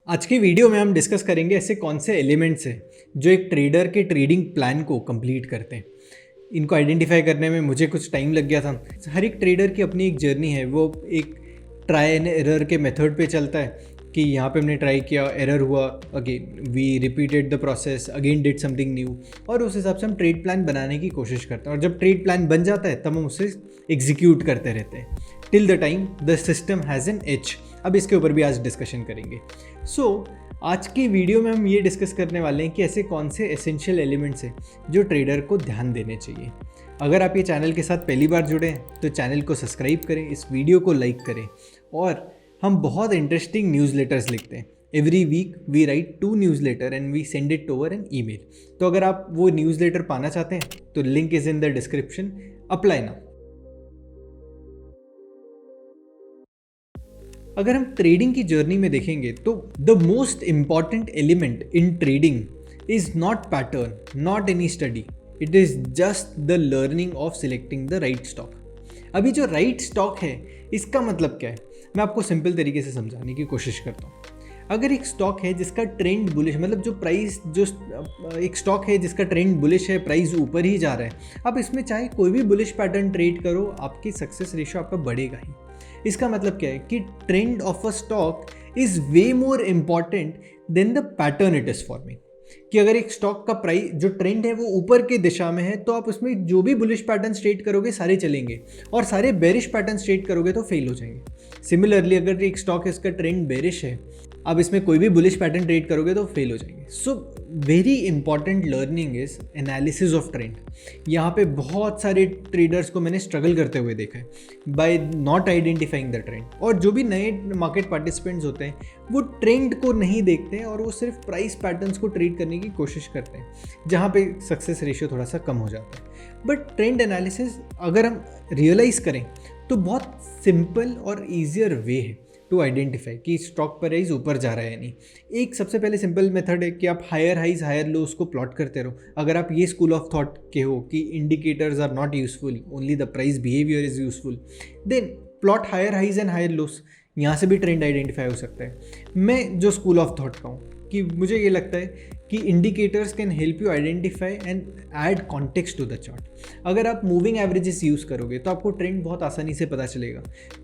आज की वीडियो में हम डिस्कस करेंगे ऐसे कौन से एलिमेंट्स हैं जो एक ट्रेडर के ट्रेडिंग प्लान को कंप्लीट करते हैं। इनको आइडेंटिफाई करने में मुझे कुछ टाइम लग गया था। हर एक ट्रेडर की अपनी एक जर्नी है, वो एक ट्राई एंड एरर के मेथड पे चलता है कि यहाँ पे हमने ट्राई किया, एरर हुआ, again we repeated the process, again did something new, और उस हिसाब से हम ट्रेड प्लान बनाने की कोशिश करते हैं। और जब ट्रेड प्लान बन जाता है तब हम उसे एग्जीक्यूट करते रहते हैं till the time the system has an edge. अब इसके ऊपर भी आज डिस्कशन करेंगे। आज की वीडियो में हम ये डिस्कस करने वाले हैं कि ऐसे कौन से एसेंशियल एलिमेंट्स हैं जो ट्रेडर को ध्यान देने चाहिए। अगर आप ये चैनल के साथ पहली बार जुड़े हैं तो चैनल को सब्सक्राइब करें, इस वीडियो को लाइक करें। और हम बहुत इंटरेस्टिंग न्यूज़लेटर्स लिखते हैं। Every week we write 2 newsletter and we send it over an email. तो अगर आप वो न्यूज़लेटर पाना चाहते हैं तो link is in the description, apply now. अगर हम ट्रेडिंग की जर्नी में देखेंगे तो the most important element in trading is not pattern, not any study, it is just the learning of selecting the right stock. अभी जो right stock है इसका मतलब क्या है, मैं आपको सिंपल तरीके से समझाने की कोशिश करता हूँ। अगर एक स्टॉक है जिसका ट्रेंड बुलिश, मतलब जो प्राइस जो एक स्टॉक है जिसका ट्रेंड बुलिश है, प्राइस ऊपर ही जा रहा है, अब इसमें चाहे कोई भी बुलिश पैटर्न ट्रेड करो, आपकी सक्सेस रेशियो आपका बढ़ेगा ही। इसका मतलब क्या है कि trend of a stock is way more important than the pattern it is forming. कि अगर एक स्टॉक का प्राइस जो ट्रेंड है वो ऊपर की दिशा में है तो आप उसमें जो भी बुलिश पैटर्न ट्रेड करोगे सारे चलेंगे, और सारे बेरिश पैटर्न ट्रेड करोगे तो फेल हो जाएंगे। सिमिलरली अगर एक स्टॉक है इसका ट्रेंड बेरिश है, अब इसमें कोई भी बुलिश पैटर्न ट्रेड करोगे तो फेल हो जाएंगे। So very important learning is analysis of trend. यहाँ पे बहुत सारे ट्रेडर्स को मैंने स्ट्रगल करते हुए देखा है by not identifying the trend. और जो भी नए मार्केट पार्टिसिपेंट्स होते हैं वो ट्रेंड को नहीं देखते हैं और वो सिर्फ प्राइस पैटर्न्स को ट्रेड करने की कोशिश करते हैं, जहाँ पे सक्सेस रेशियो थोड़ा सा कम हो जाता है। बट ट्रेंड एनालिसिस अगर हम रियलाइज़ करें तो बहुत सिंपल और ईजियर वे है टू आइडेंटिफाई कि स्टॉक प्राइस ऊपर जा रहा है या नहीं। एक सबसे पहले सिंपल मेथड है कि आप हायर हाइज हायर लोस को प्लॉट करते रहो। अगर आप ये स्कूल ऑफ थॉट के हो कि indicators are not useful, only the price behaviour is useful, then plot higher highs and higher lows. यहाँ से भी ट्रेंड आइडेंटिफाई हो सकता है। मैं जो स्कूल ऑफ थॉट का हूँ कि मुझे ये लगता है कि indicators can help you identify and add context to the chart. अगर आप मूविंग एवरेजेस यूज़ करोगे तो आपको ट्रेंड बहुत आसानी से पता चलेगा।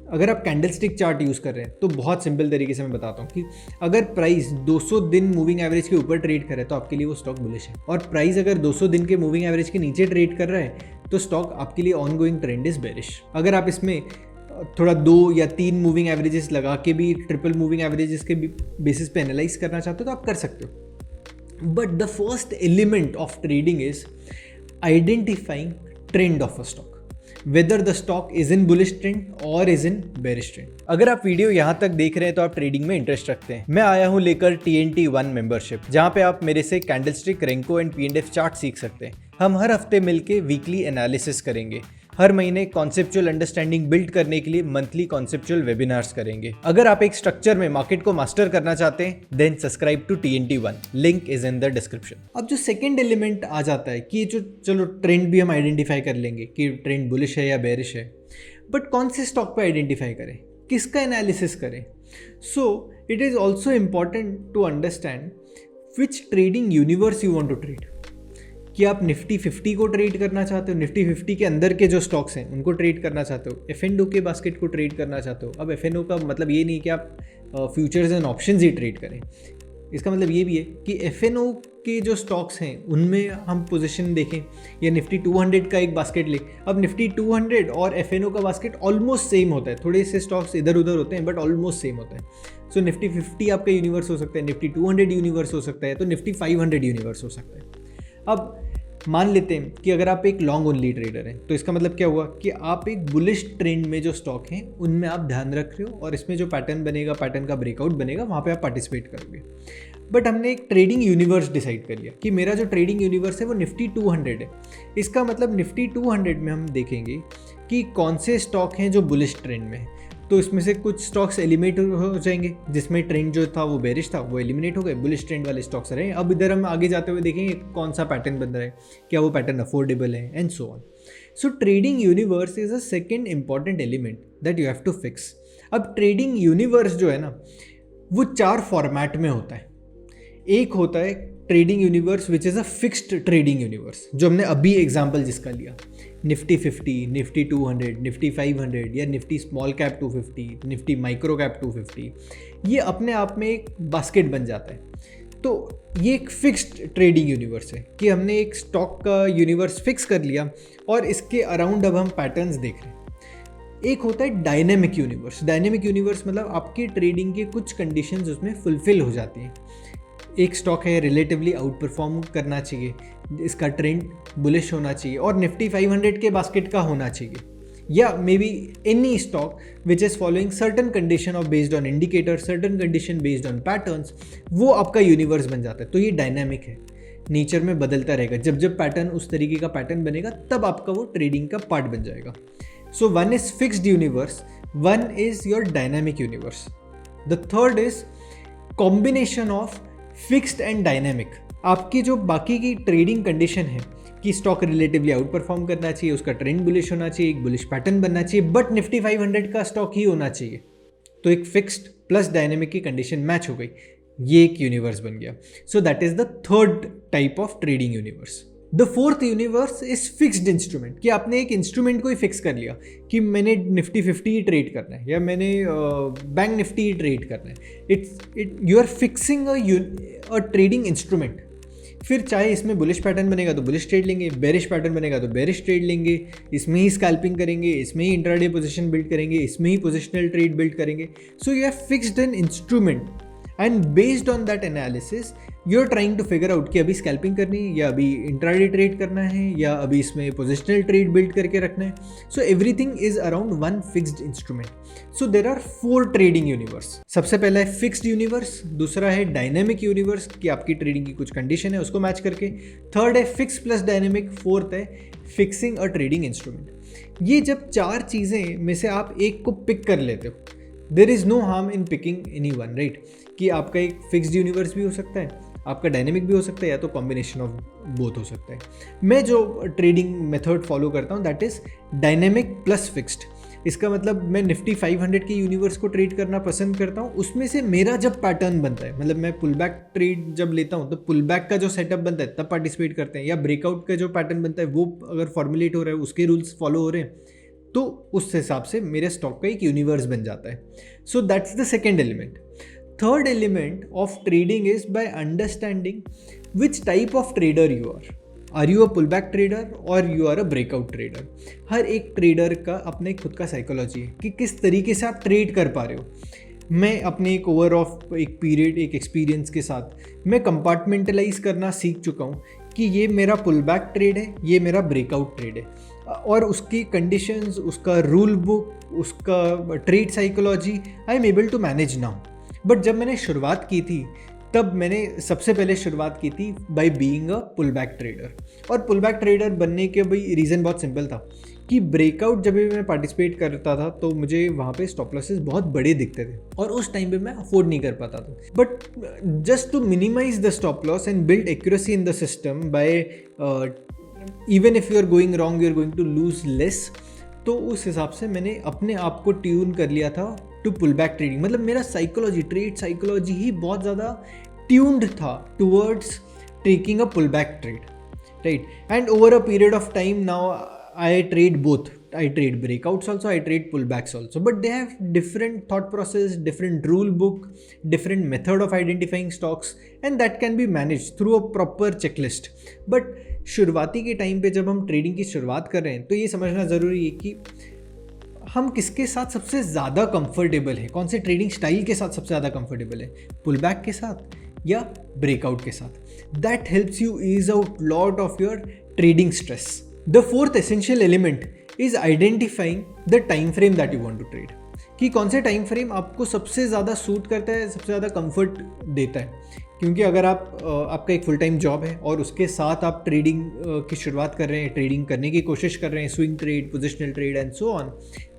अगर आप कैंडलस्टिक चार्ट यूज़ कर रहे हैं तो बहुत सिंपल तरीके से मैं बताता हूँ कि अगर प्राइस 200 दिन मूविंग एवरेज के ऊपर ट्रेड करे तो आपके लिए वो स्टॉक बुलिश है, और प्राइस अगर 200 दिन के मूविंग एवरेज के नीचे ट्रेड कर रहा है तो स्टॉक आपके लिए on going trend is bearish. अगर आप इसमें थोड़ा 2 या 3 मूविंग एवरेजेस लगा के भी ट्रिपल मूविंग एवरेजेस के बेसिस पे एनालाइज करना चाहते हो तो आप कर सकते हो। But the first element of trading is identifying trend of a stock, whether the stock is in bullish trend or is in bearish trend। अगर आप वीडियो यहाँ तक देख रहे हैं तो आप ट्रेडिंग में इंटरेस्ट रखते हैं। मैं आया हूँ लेकर TNT1 मेंबरशिप, जहाँ पे आप मेरे से candlestick, Renko and P&F chart सीख सकते हैं। हम हर हफ्ते मिलके वीकली एनालिसिस करेंगे, हर महीने कॉन्सेप्चुअल अंडरस्टैंडिंग बिल्ड करने के लिए मंथली कॉन्सेप्चुअल वेबिनार्स करेंगे। अगर आप एक स्ट्रक्चर में मार्केट को मास्टर करना चाहते हैं then subscribe to TNT1, link is in the description. अब जो सेकंड एलिमेंट आ जाता है कि जो चलो ट्रेंड भी हम आइडेंटिफाई कर लेंगे कि ट्रेंड बुलिश है या बेरिश है, बट कौन से स्टॉक पे आइडेंटिफाई करें, किसका एनालिसिस करें। So it is also important to understand which trading universe you want to trade. कि आप निफ्टी 50 को ट्रेड करना चाहते हो, निफ्टी 50 के अंदर के जो स्टॉक्स हैं उनको ट्रेड करना चाहते हो, F&O के बास्केट को ट्रेड करना चाहते हो। अब F&O का मतलब ये नहीं कि आप futures and options he trade करें, इसका मतलब ये भी है कि F&O के जो स्टॉक्स हैं उनमें हम पोजीशन देखें, या निफ्टी 200 का एक बास्केट ले। अब निफ्टी 200 और F&O का बास्केट ऑलमोस्ट सेम होता है, थोड़े से स्टॉक्स इधर उधर होते हैं बट ऑलमोस्ट सेम होता है। सो निफ्टी 50 आपका यूनिवर्स हो सकता है, निफ्टी 200 यूनिवर्स हो सकता है, तो निफ्टी 500 यूनिवर्स हो सकता है। अब मान लेते हैं कि अगर आप एक लॉन्ग ओनली ट्रेडर हैं तो इसका मतलब क्या हुआ कि आप एक बुलिश ट्रेंड में जो स्टॉक हैं उनमें आप ध्यान रख रहे हो, और इसमें जो पैटर्न बनेगा, पैटर्न का ब्रेकआउट बनेगा, वहाँ पे आप पार्टिसिपेट करोगे। बट हमने एक ट्रेडिंग यूनिवर्स डिसाइड कर लिया कि मेरा जो ट्रेडिंग यूनिवर्स है वो निफ्टी 200 है। इसका मतलब निफ्टी 200 में हम देखेंगे कि कौन से स्टॉक हैं जो बुलिश ट्रेंड में है। तो इसमें से कुछ स्टॉक्स एलिमिनेट हो जाएंगे, जिसमें ट्रेंड जो था वो बेरिश था वो एलिमिनेट हो गए, बुलिश ट्रेंड वाले स्टॉक्स रहे। अब इधर हम आगे जाते हुए देखेंगे कौन सा पैटर्न बन रहा है, क्या वो पैटर्न अफोर्डेबल है, and so on. So trading universe is a second important element that you have to fix. अब ट्रेडिंग यूनिवर्स जो है ना, वो 4 फॉर्मेट में होता है। एक होता है trading universe which is a fixed trading universe, जो हमने अभी एग्जांपल जिसका लिया, निफ्टी 50, निफ्टी 200, निफ्टी 500 या Nifty small cap 250, Nifty micro cap 250, ये अपने आप में एक बास्केट बन जाता है। तो ये एक फिक्स्ड ट्रेडिंग यूनिवर्स है कि हमने एक स्टॉक का यूनिवर्स फिक्स कर लिया और इसके अराउंड अब हम पैटर्न्स देख रहे हैं। एक होता है डायनेमिक यूनिवर्स। डायनेमिक यूनिवर्स मतलब आपकी ट्रेडिंग के कुछ कंडीशंस उसमें फुलफिल हो जाती हैं। एक स्टॉक है रिलेटिवली आउट परफॉर्म करना चाहिए, इसका ट्रेंड बुलिश होना चाहिए और निफ्टी 500 के बास्केट का होना चाहिए, या may be any stock which is following certain condition of based on indicator, certain condition based on patterns, वो आपका यूनिवर्स बन जाता है। तो ये डायनामिक है, नेचर में बदलता रहेगा। जब जब पैटर्न उस तरीके का पैटर्न बनेगा तब आपका वो ट्रेडिंग का पार्ट बन जाएगा। So one is fixed universe, one is your dynamic universe, the third is combination of fixed and dynamic. आपकी जो बाकी की ट्रेडिंग कंडीशन है कि स्टॉक रिलेटिवली आउट परफॉर्म करना चाहिए, उसका ट्रेंड बुलिश होना चाहिए, एक बुलिश पैटर्न बनना चाहिए, बट निफ्टी 500 का स्टॉक ही होना चाहिए, तो एक फिक्स्ड प्लस डायनेमिक की कंडीशन मैच हो गई, ये एक यूनिवर्स बन गया। So that is the third type of trading universe. The fourth universe is fixed instrument, कि आपने एक इंस्ट्रूमेंट को ही फिक्स कर लिया कि मैंने निफ्टी 50 ही ट्रेड करना है या मैंने बैंक निफ्टी ही ट्रेड करना है। You are fixing a trading instrument. फिर चाहे इसमें बुलिश पैटर्न बनेगा तो बुलिश ट्रेड लेंगे, बेरिश पैटर्न बनेगा तो बेरिश ट्रेड लेंगे, इसमें ही स्कैल्पिंग करेंगे, इसमें ही इंट्राडे पोजीशन बिल्ड करेंगे, इसमें ही पोजिशनल ट्रेड बिल्ड करेंगे। So you have fixed an instrument and based on that analysis you are trying to figure out कि अभी स्कैल्पिंग करनी है या अभी इंट्राडे ट्रेड करना है या अभी इसमें पोजिशनल ट्रेड बिल्ड करके रखना है। So everything is around one fixed instrument. So there are 4 trading universe. सबसे पहला है फिक्स्ड यूनिवर्स, दूसरा है डायनेमिक यूनिवर्स कि आपकी ट्रेडिंग की कुछ कंडीशन है उसको मैच करके, थर्ड है फिक्स प्लस डायनेमिक, फोर्थ है फिक्सिंग अ ट्रेडिंग इंस्ट्रूमेंट। ये जब 4 चीज़ें में से आप एक को पिक कर लेते हो, there is no harm in picking any one, right? कि आपका एक फिक्स्ड यूनिवर्स भी हो सकता है, आपका डायनेमिक भी हो सकता है, या तो कॉम्बिनेशन ऑफ बोथ हो सकता है। मैं जो ट्रेडिंग मेथड फॉलो करता हूँ that is dynamic plus fixed. इसका मतलब मैं निफ्टी 500 के यूनिवर्स को ट्रेड करना पसंद करता हूँ, उसमें से मेरा जब पैटर्न बनता है, मतलब मैं पुल बैक ट्रेड जब लेता हूँ तो पुल बैक का जो सेटअप बनता है तब पार्टिसिपेट करते हैं, या ब्रेकआउट का जो पैटर्न बनता है वो अगर फॉर्मुलेट हो रहा है, उसके रूल्स फॉलो हो रहे हैं, तो उस हिसाब से मेरे स्टॉक का एक यूनिवर्स बन जाता है। So that's the second element. Third element of trading is by understanding which type of trader you are. Are you a pullback trader or you are a breakout trader? हर एक trader का अपने खुद का psychology है कि किस तरीके से आप ट्रेड कर पा रहे हो। मैं अपने एक ओवर ऑफ एक पीरियड, एक एक्सपीरियंस के साथ मैं कंपार्टमेंटलाइज करना सीख चुका हूँ कि ये मेरा पुल बैक ट्रेड है, ये मेरा ब्रेकआउट ट्रेड है, और उसकी कंडीशंस, उसका रूल बुक, उसका trade psychology I am able to manage now. But जब मैंने शुरुआत की थी तब मैंने सबसे पहले शुरुआत की थी by being a pull back trader. और पुल बैक ट्रेडर बनने के भाई रीज़न बहुत सिंपल था कि ब्रेकआउट जब भी मैं पार्टिसिपेट करता था तो मुझे वहाँ पे स्टॉप लॉसेस बहुत बड़े दिखते थे और उस टाइम पे मैं अफोर्ड नहीं कर पाता था। But just to minimise the stop loss and build accuracy in the system by even if you are going wrong you are going to lose less, तो उस हिसाब से मैंने अपने आप को ट्यून कर लिया था टू पुल बैक ट्रेडिंग। मतलब मेरा साइकोलॉजी, ट्रेड साइकोलॉजी ही बहुत ज़्यादा ट्यून्ड था towards taking a pull back trade, right? And over a period of time now I trade both. I trade breakouts also, I trade pullbacks also, but they have different thought process, different rule book, different method of identifying stocks, and that can be managed through a proper checklist. But शुरुआती के time पे जब हम trading की शुरुआत कर रहे हैं तो ये समझना ज़रूरी है कि हम किसके साथ सबसे ज़्यादा कंफर्टेबल है, कौन से ट्रेडिंग स्टाइल के साथ सबसे ज़्यादा कंफर्टेबल है, पुल बैक के साथ या ब्रेकआउट के साथ. That helps you ease out lot of your trading stress. The fourth essential element is identifying the time frame that you want to trade, कि कौन से टाइम फ्रेम आपको सबसे ज़्यादा सूट करता है, सबसे ज़्यादा कंफर्ट देता है. क्योंकि अगर आपका एक फुल टाइम जॉब है और उसके साथ आप ट्रेडिंग की शुरुआत कर रहे हैं, ट्रेडिंग करने की कोशिश कर रहे हैं, swing trade, positional trade and so on,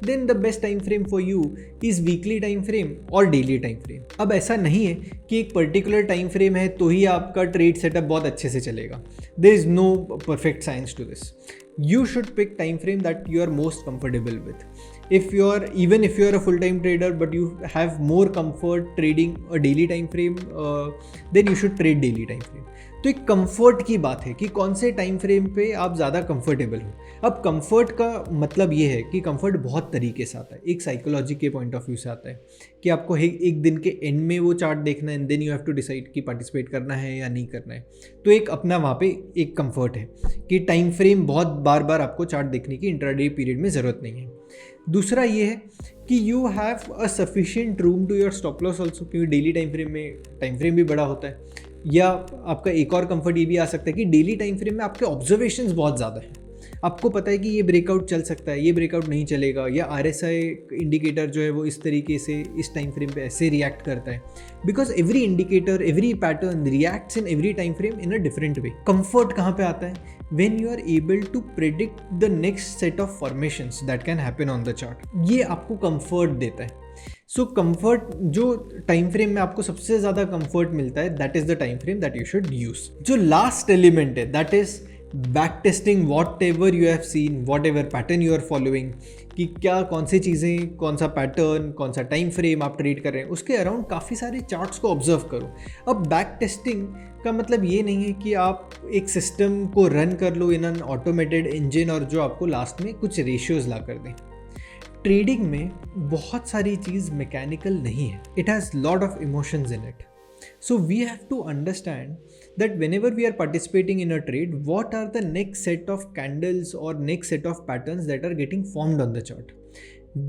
then the best time frame for you is weekly time frame और डेली टाइम फ्रेम. अब ऐसा नहीं है कि एक पर्टिकुलर टाइम फ्रेम है तो ही आपका ट्रेड सेटअप बहुत अच्छे से चलेगा. There is no perfect science to this. You should pick time frame that you are most comfortable with. if you're a full-time trader but you have more comfort trading a daily time frame, then you should trade daily time frame. तो एक comfort की बात है कि कौन से time frame पे आप ज़्यादा कंफर्टेबल हो. अब कंफर्ट का मतलब ये है कि कंफर्ट बहुत तरीके से आता है. एक साइकोलॉजी के पॉइंट ऑफ व्यू से आता है कि आपको एक दिन के एंड में वो चार्ट देखना है, and then you have to decide कि पार्टिसिपेट करना है या नहीं करना है. तो एक अपना वहाँ पे एक कंफर्ट है कि टाइम फ्रेम बहुत बार बार आपको चार्ट देखने की इंट्राडे पीरियड में ज़रूरत नहीं है. दूसरा ये है कि you have a sufficient room to your stop loss also, क्योंकि डेली टाइम फ्रेम में टाइम फ्रेम भी बड़ा होता है. या आपका एक और कंफर्ट ये भी आ सकता है कि डेली टाइम फ्रेम में आपके ऑब्जर्वेशंस बहुत ज़्यादा हैं. आपको पता है कि ये ब्रेकआउट चल सकता है, ये ब्रेकआउट नहीं चलेगा, या RSI इंडिकेटर जो है वो इस तरीके से इस टाइम फ्रेम पे ऐसे रिएक्ट करता है. Because every indicator, every pattern reacts in every time frame in a different way. Comfort कहाँ पे आता है? when you are able to predict the next set of formations that can happen on the chart. ये आपको comfort देता है. So comfort जो time frame में आपको सबसे ज़्यादा कंफर्ट मिलता है, that is the time frame that you should use. जो लास्ट एलिमेंट है that is back testing whatever you have seen, whatever pattern you are following, कि क्या कौन सी चीज़ें, कौन सा पैटर्न, कौन सा टाइम फ्रेम आप ट्रेड कर रहे हैं, उसके अराउंड काफ़ी सारे चार्ट्स को ऑब्जर्व करो. अब बैक टेस्टिंग का मतलब ये नहीं है कि आप एक सिस्टम को रन कर लो इन एन ऑटोमेटेड इंजन और जो आपको लास्ट में कुछ रेशियोज ला कर दें. ट्रेडिंग में बहुत सारी चीज़ मैकेनिकल नहीं है. It has lot of emotions in it. So we have to understand that whenever we are participating in a trade, what are the next set of candles or next set of patterns that are getting formed on the chart.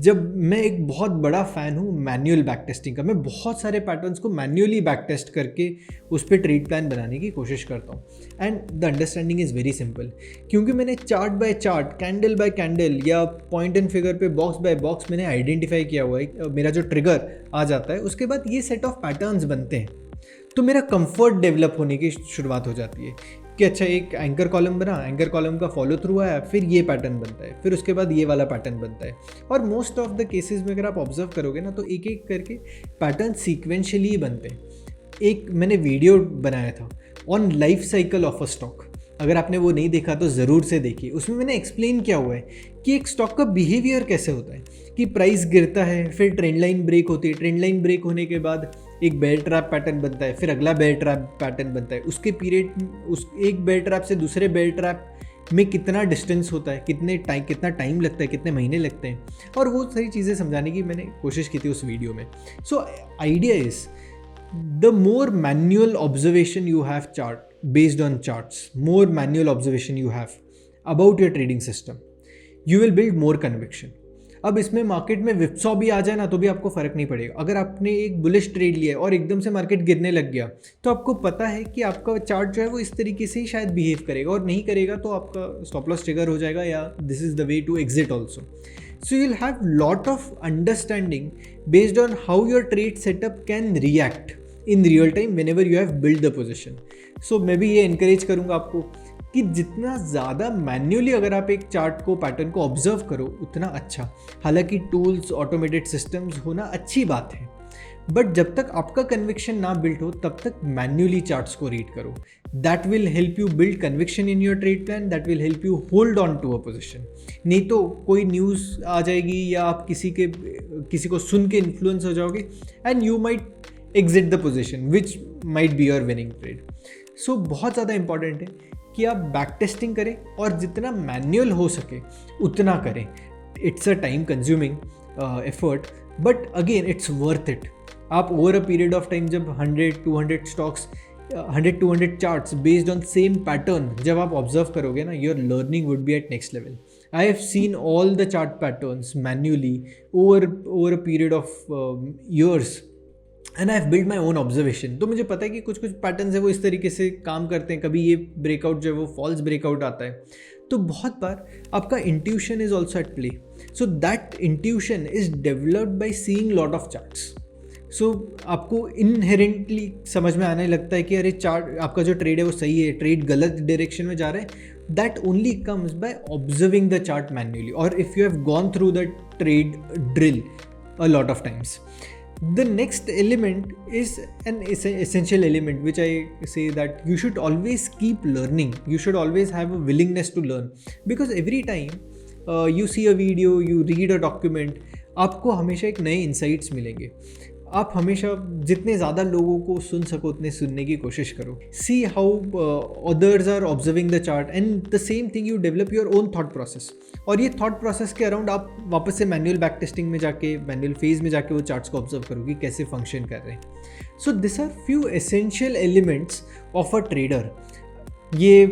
जब मैं एक बहुत बड़ा fan हूँ manual back testing का, मैं बहुत सारे पैटर्न्स को मैन्युअली बैक टेस्ट करके उस पर ट्रेड प्लान बनाने की कोशिश करता हूँ. And the understanding is very simple, क्योंकि मैंने chart by chart, candle bye candle या पॉइंट एंड फिगर पे बॉक्स बाय बॉक्स मैंने आइडेंटिफाई किया हुआ है. मेरा जो ट्रिगर आ जाता है उसके बाद ये सेट ऑफ पैटर्न्स बनते हैं, तो मेरा कंफर्ट डेवलप होने की शुरुआत हो जाती है कि अच्छा एक एंकर कॉलम बना, एंकर कॉलम का फॉलो थ्रू आया, फिर ये पैटर्न बनता है, फिर उसके बाद ये वाला पैटर्न बनता है. और मोस्ट ऑफ द केसेस में अगर आप ऑब्जर्व करोगे ना तो एक एक करके पैटर्न सीक्वेंशियली बनते हैं. एक मैंने वीडियो बनाया था on life cycle of a stock, अगर आपने वो नहीं देखा तो ज़रूर से देखिए. उसमें मैंने एक्सप्लेन किया हुआ है कि एक स्टॉक का बिहेवियर कैसे होता है, कि प्राइस गिरता है, फिर ट्रेंड लाइन ब्रेक होती है, ट्रेंड लाइन ब्रेक होने के बाद एक बेयर ट्रैप पैटर्न बनता है, फिर अगला बेयर ट्रैप पैटर्न बनता है. उसके पीरियड, उस एक बेयर ट्रैप से दूसरे बेयर ट्रैप में कितना डिस्टेंस होता है, कितना टाइम लगता है, कितने महीने लगते हैं, और वो सारी चीज़ें समझाने की मैंने कोशिश की थी उस वीडियो में. So idea is the more manual observation you have based on charts, more manual observation you have about your trading system, you will build more conviction. अब इसमें मार्केट में विप्सॉ भी आ जाए ना तो भी आपको फ़र्क नहीं पड़ेगा. अगर आपने एक बुलिश ट्रेड लिया है और एकदम से मार्केट गिरने लग गया तो आपको पता है कि आपका चार्ट जो है वो इस तरीके से ही शायद बिहेव करेगा, और नहीं करेगा तो आपका स्टॉप लॉस ट्रिगर हो जाएगा, या this is the way to exit also. So you'll have lot of understanding based on how your trade setup can react in real time whenever you have built the position. So मैं भी ये encourage करूँगा आपको कि जितना ज़्यादा manually अगर आप एक चार्ट को, पैटर्न को ऑब्जर्व करो उतना अच्छा. हालांकि टूल्स, ऑटोमेटेड सिस्टम्स होना अच्छी बात है, बट जब तक आपका कन्विक्शन ना बिल्ड हो तब तक मैन्युअली चार्ट्स को रीड करो. That will help you build conviction in your trade plan, that will help you hold on to a position. नहीं तो कोई न्यूज़ आ जाएगी या आप किसी को सुन के इन्फ्लुएंस हो जाओगे and you might exit the position which might be your winning trade. So बहुत ज़्यादा इंपॉर्टेंट है कि आप बैक टेस्टिंग करें और जितना मैन्युअल हो सके उतना करें. It's a time consuming effort, but again it's worth it. आप over a period of time जब 100-200 stocks, 100-200 charts based on same pattern जब आप ऑब्जर्व करोगे ना, your learning would be at next level. I have seen all the chart patterns manually over a period of years and I have build my own observation. तो मुझे पता है कि कुछ पैटर्न्स है वो इस तरीके से काम करते हैं. कभी ये ब्रेकआउट जो है वो फॉल्स ब्रेकआउट आता है, तो बहुत बार आपका intuition is also at play. So that intuition is developed by seeing lot of charts. So आपको इनहेरेंटली समझ में आने लगता है कि अरे चार्ट, आपका जो ट्रेड है वो सही है, ट्रेड गलत डायरेक्शन में जा रहा है. That only comes by observing the chart manually, और if you have gone through the trade drill a lot of times. The next element is an essential element, which I say that you should always keep learning. You should always have a willingness to learn, because every time you see a video, you read a document, आपको हमेशा एक नए insights मिलेंगे। आप हमेशा जितने ज़्यादा लोगों को सुन सको उतने सुनने की कोशिश करो। See how others are observing the chart and the same thing you develop your own thought process. और ये थॉट प्रोसेस के अराउंड आप वापस से मैनुअल बैक टेस्टिंग में जाके, मैनुअल फेज में जाके वो चार्ट्स को ऑब्जर्व करो कि कैसे फंक्शन कर रहे हैं। So this are few essential elements of a trader. ये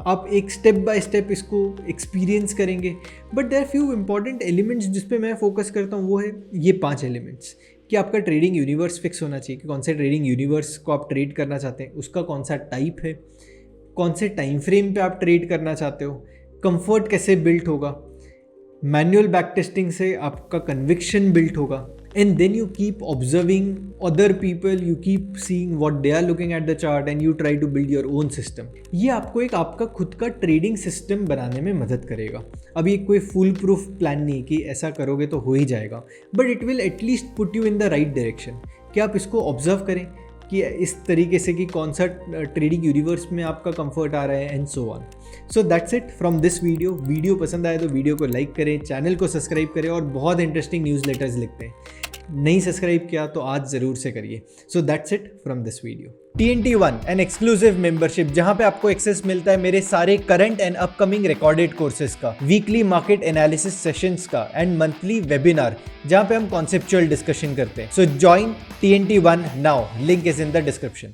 आप एक स्टेप बाय स्टेप इसको एक्सपीरियंस करेंगे, but there few important elements जिस पे मैं फोकस करता हूँ, वो है ये 5 एलिमेंट्स कि आपका ट्रेडिंग यूनिवर्स फिक्स होना चाहिए कि कौन से ट्रेडिंग यूनिवर्स को आप ट्रेड करना चाहते हैं, उसका कौन सा टाइप है, कौन से टाइम फ्रेम पे आप ट्रेड करना चाहते हो, कंफर्ट कैसे बिल्ट होगा, मैनुअल बैक टेस्टिंग से आपका कन्विक्शन बिल्ट होगा, and then you keep observing other people, you keep seeing what they are looking at the chart and you try to build your own system. ये आपको एक आपका खुद का ट्रेडिंग सिस्टम बनाने में मदद करेगा। अब ये कोई फुल प्रूफ प्लान नहीं कि ऐसा करोगे तो हो ही जाएगा, but it will at least put you in the right direction कि आप इसको ऑब्जर्व करें कि इस तरीके से कि कौन सा ट्रेडिंग यूनिवर्स में आपका कंफर्ट आ रहा है and so on. So that's it from this video पसंद आए तो वीडियो को लाइक करें, चैनल को सब्सक्राइब करें और बहुत इंटरेस्टिंग न्यूज़लेटर्स लिखते हैं। नहीं सब्सक्राइब किया तो आज ज़रूर से करिए। So that's it from this video. TNT1 an exclusive membership जहां पे आपको एक्सेस मिलता है मेरे सारे current and upcoming recorded courses का, वीकली मार्केट एनालिसिस सेशंस का एंड मंथली वेबिनार जहां पे हम कॉन्सेप्चुअल डिस्कशन करते हैं। सो join TNT1 now, link is in the description.